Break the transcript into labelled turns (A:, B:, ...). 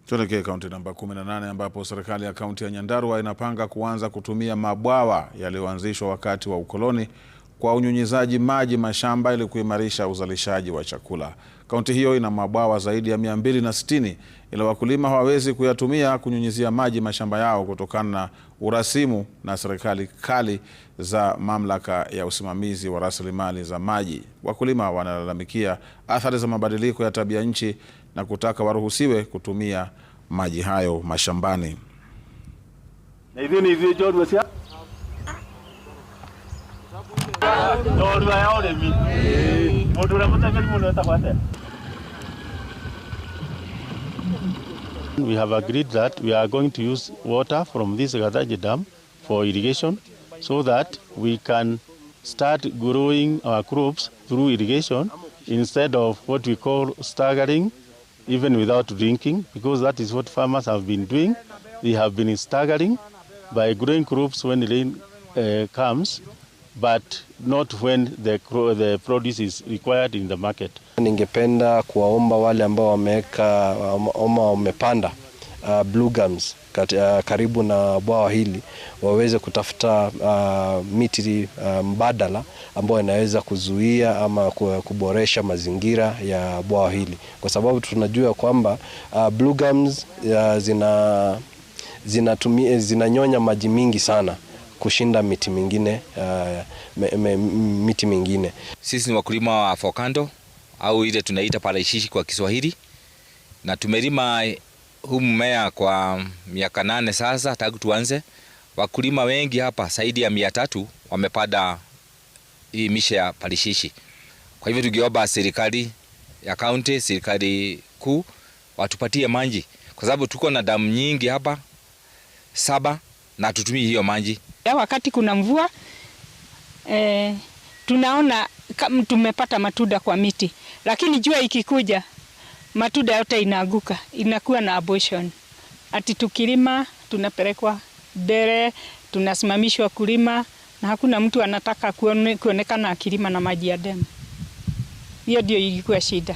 A: Tuelekee kaunti namba 18 ambapo serikali ya kaunti ya Nyandarua inapanga kuanza kutumia mabwawa yaliyoanzishwa wakati wa ukoloni kwa unyunyizaji maji mashamba ili kuimarisha uzalishaji wa chakula. Kaunti hiyo ina mabwawa zaidi ya 260 ila wakulima hawawezi kuyatumia kunyunyizia maji mashamba yao kutokana na urasimu na serikali kali za mamlaka ya usimamizi wa rasilimali za maji. Wakulima wanalalamikia athari za mabadiliko ya tabia nchi na kutaka waruhusiwe kutumia maji hayo mashambani.
B: We have agreed that we are going to use water from this Gadaji Dam for irrigation so that we can start growing our crops through irrigation instead of what we call staggering, even without drinking, because that is what farmers have been doing. They have been staggering by growing crops when rain comes, but not when the produce is required in the market.
C: Ningependa kuwaomba wale ambao wameweka ama wamepanda blue gums karibu na bwawa hili waweze kutafuta miti mbadala ambayo inaweza kuzuia ama kuboresha mazingira ya bwawa hili, kwa sababu tunajua kwamba blue gums zinanyonya maji mingi sana kushinda miti mingine
D: Sisi ni wakulima wa avocado au ile tunaita parachichi kwa Kiswahili, na tumelima huu mmea kwa miaka 8 sasa tangu tuanze. Wakulima wengi hapa zaidi ya 300 wamepanda hii mishe ya parachichi. Kwa hivyo tungeomba serikali ya kaunti, serikali kuu watupatie maji, kwa sababu tuko na damu nyingi hapa 7 na tutumie hiyo maji.
E: Wakati kuna mvua tunaona kama tumepata matunda kwa miti, lakini jua ikikuja matunda yote inaanguka, inakuwa na abortion. Ati tukilima tunapelekwa dere, tunasimamishwa kulima na hakuna mtu anataka kuonekana akilima na maji ya demu. Hiyo ndio ilikuwa shida.